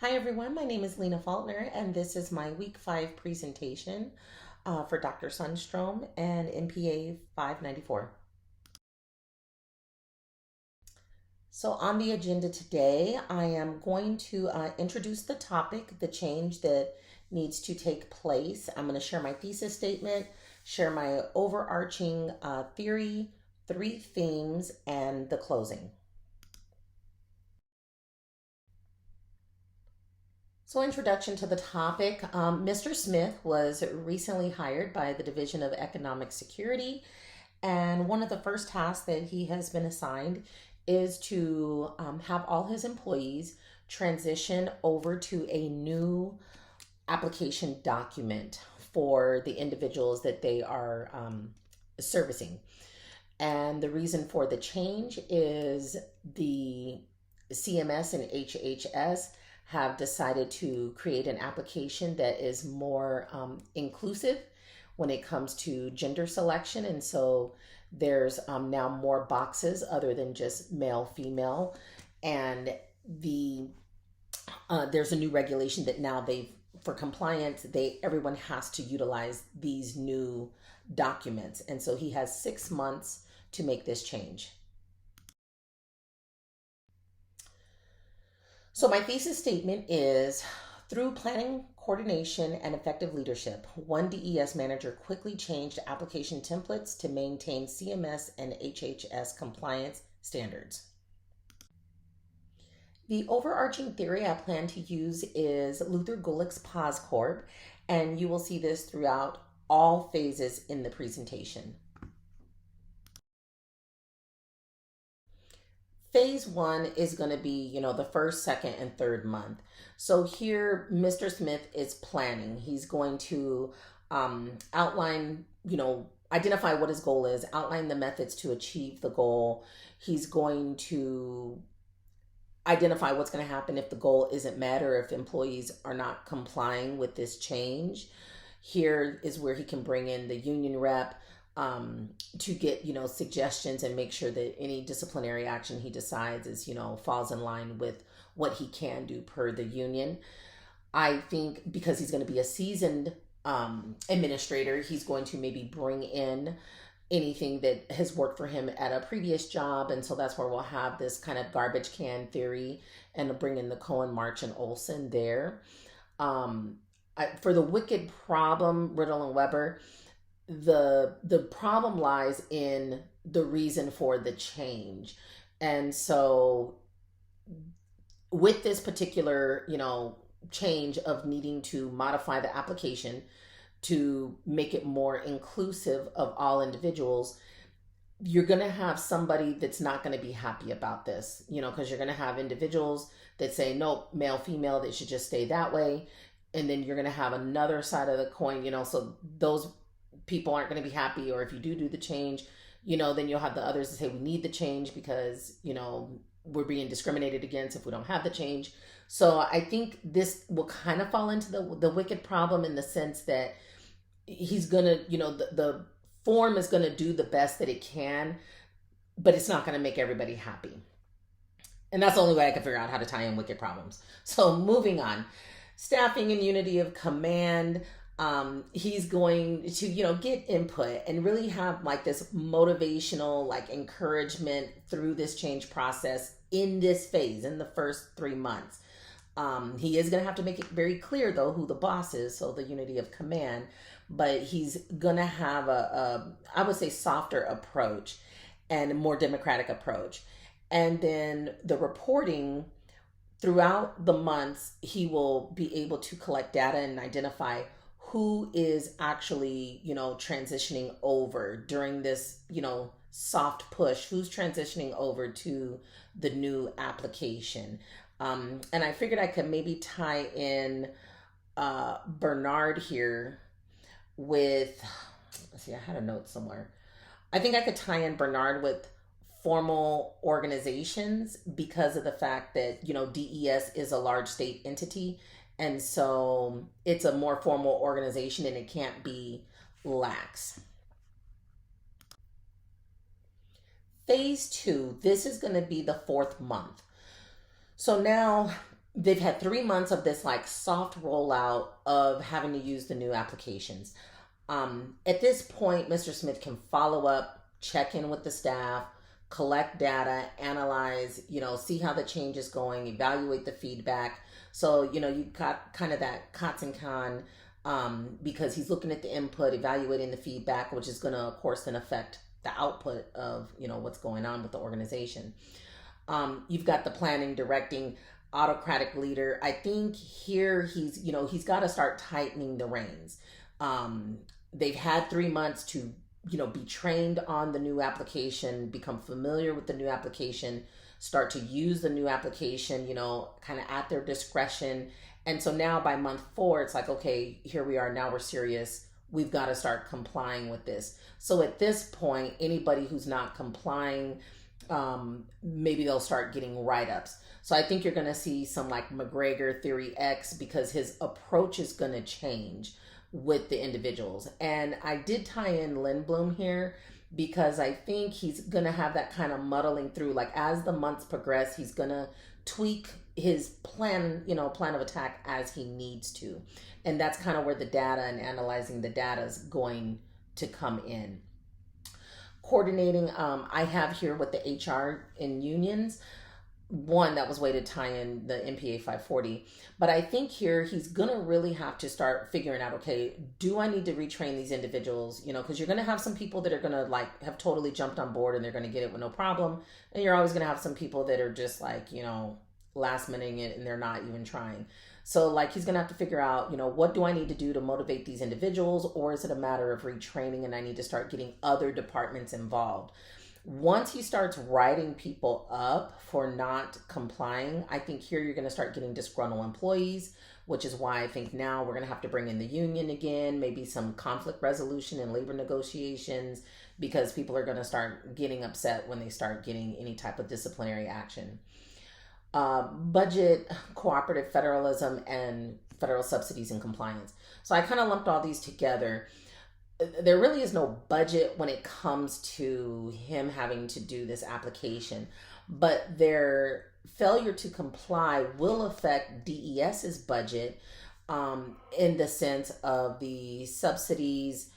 Hi everyone, my name is Lena Faulkner and this is my week 5 presentation for Dr. Sundstrom and MPA 594. So on the agenda today, I am going to introduce the topic, the change that needs to take place. I'm going to share my thesis statement, share my overarching theory, 3 themes, and the closing. So, introduction to the topic. Mr. Smith was recently hired by the Division of Economic Security, and one of the first tasks that he has been assigned is to have all his employees transition over to a new application document for the individuals that they are servicing. And the reason for the change is the CMS and HHS have decided to create an application that is more inclusive when it comes to gender selection. And so there's now more boxes other than just male, female. And there's a new regulation that now for compliance, everyone has to utilize these new documents. And so he has 6 months to make this change. So my thesis statement is, through planning, coordination, and effective leadership, one DES manager quickly changed application templates to maintain CMS and HHS compliance standards. The overarching theory I plan to use is Luther Gulick's POSCORB, and you will see this throughout all phases in the presentation. Phase 1 is going to be, the first, second, and third month. So here, Mr. Smith is planning. He's going to outline, identify what his goal is, outline the methods to achieve the goal. He's going to identify what's going to happen if the goal isn't met or if employees are not complying with this change. Here is where he can bring in the union rep to get, suggestions and make sure that any disciplinary action he decides is, falls in line with what he can do per the union. I think because he's going to be a seasoned administrator, he's going to maybe bring in anything that has worked for him at a previous job. And so that's where we'll have this kind of garbage can theory and bring in the Cohen, March, and Olson there. For the wicked problem, Riddle and Weber, the problem lies in the reason for the change. And so with this particular, change of needing to modify the application to make it more inclusive of all individuals, you're going to have somebody that's not going to be happy about this, because you're going to have individuals that say, no, male, female, they should just stay that way. And then you're going to have another side of the coin, so those people aren't going to be happy. Or if you do the change, then you'll have the others that say we need the change because, we're being discriminated against if we don't have the change. So I think this will kind of fall into the wicked problem in the sense that he's going to, the form is going to do the best that it can, but it's not going to make everybody happy. And that's the only way I can figure out how to tie in wicked problems. So moving on, staffing and unity of command. He's going to, get input and really have like this motivational, like encouragement through this change process in this phase, in the first 3 months. He is going to have to make it very clear though, who the boss is. So the unity of command, but he's going to have I would say softer approach and a more democratic approach. And then the reporting throughout the months, he will be able to collect data and identify who is actually, transitioning over during this, soft push, who's transitioning over to the new application. And I figured I could maybe tie in Bernard here with, let's see, I had a note somewhere. I think I could tie in Bernard with formal organizations because of the fact that, DES is a large state entity. And so it's a more formal organization and it can't be lax. Phase 2, this is going to be the 4th month. So now they've had 3 months of this like soft rollout of having to use the new applications. At this point, Mr. Smith can follow up, check in with the staff, collect data, analyze, see how the change is going, evaluate the feedback. So, you got kind of that COTS and con, because he's looking at the input, evaluating the feedback, which is going to, of course, then affect the output of, what's going on with the organization. You've got the planning, directing, autocratic leader. I think here he's got to start tightening the reins. They've had 3 months to, be trained on the new application, become familiar with the new application, start to use the new application, kind of at their discretion. And so now by month 4, it's like, okay, here we are. Now we're serious. We've got to start complying with this. So at this point, anybody who's not complying, maybe they'll start getting write-ups. So I think you're going to see some like McGregor Theory X, because his approach is going to change with the individuals. And I did tie in Lindblom here because I think he's going to have that kind of muddling through. Like as the months progress, he's going to tweak his plan, plan of attack as he needs to. And that's kind of where the data and analyzing the data is going to come in. Coordinating, I have here with the HR in unions. One, that was way to tie in the MPA 540. But I think here he's going to really have to start figuring out, okay, do I need to retrain these individuals? Because you're going to have some people that are going to like have totally jumped on board and they're going to get it with no problem. And you're always going to have some people that are just like, last minuting it and they're not even trying. So like he's going to have to figure out, what do I need to do to motivate these individuals? Or is it a matter of retraining and I need to start getting other departments involved? Once he starts writing people up for not complying, I think here you're going to start getting disgruntled employees, which is why I think now we're going to have to bring in the union again, maybe some conflict resolution and labor negotiations, because people are going to start getting upset when they start getting any type of disciplinary action. Budget, cooperative federalism, and federal subsidies and compliance. So I kind of lumped all these together. There really is no budget when it comes to him having to do this application, but their failure to comply will affect DES's budget, in the sense of the subsidies,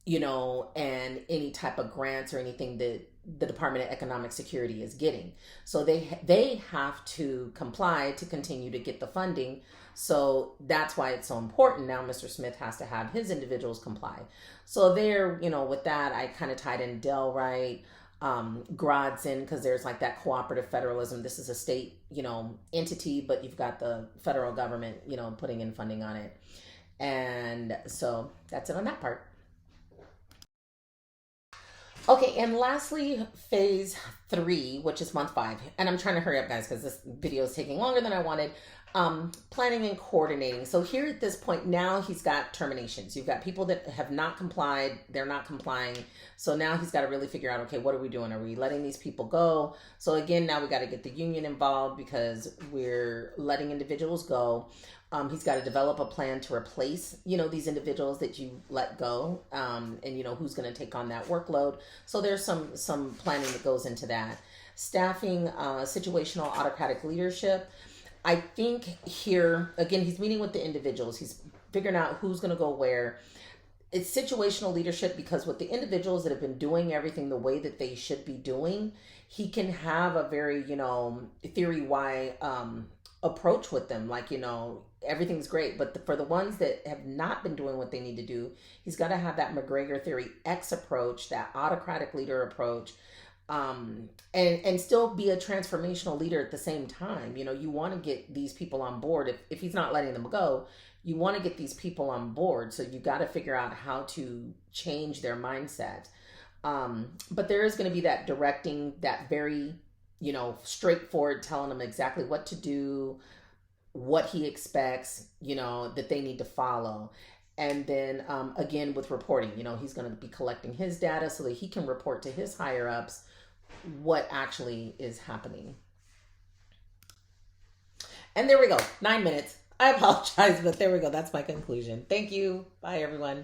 and any type of grants or anything that the Department of Economic Security is getting. So they have to comply to continue to get the funding. So that's why it's so important. Now Mr. Smith has to have his individuals comply. So there, with that, I kind of tied in Delright, Grodson, because there's like that cooperative federalism. This is a state, entity, but you've got the federal government, putting in funding on it. And so that's it on that part. Okay, and lastly, phase 3, which is month 5. And I'm trying to hurry up, guys, because this video is taking longer than I wanted. Planning and coordinating. So here at this point, now he's got terminations. You've got people that have not complied. They're not complying. So now he's got to really figure out, okay, what are we doing? Are we letting these people go? So again, now we got to get the union involved because we're letting individuals go. He's got to develop a plan to replace, these individuals that you let go, and, who's going to take on that workload. So there's some planning that goes into that. Staffing, situational autocratic leadership. I think here, again, he's meeting with the individuals. He's figuring out who's going to go where. It's situational leadership because with the individuals that have been doing everything the way that they should be doing, he can have a very, theory Y approach with them. Like, everything's great. But for the ones that have not been doing what they need to do, he's got to have that McGregor Theory X approach, that autocratic leader approach, and still be a transformational leader at the same time. You want to get these people on board. If he's not letting them go, you want to get these people on board. So you got to figure out how to change their mindset. But there is going to be that directing, that very, straightforward, telling them exactly what to do, what he expects, that they need to follow. And then, again, with reporting, he's going to be collecting his data so that he can report to his higher ups what actually is happening. And there we go. 9 minutes. I apologize, but there we go. That's my conclusion. Thank you. Bye, everyone.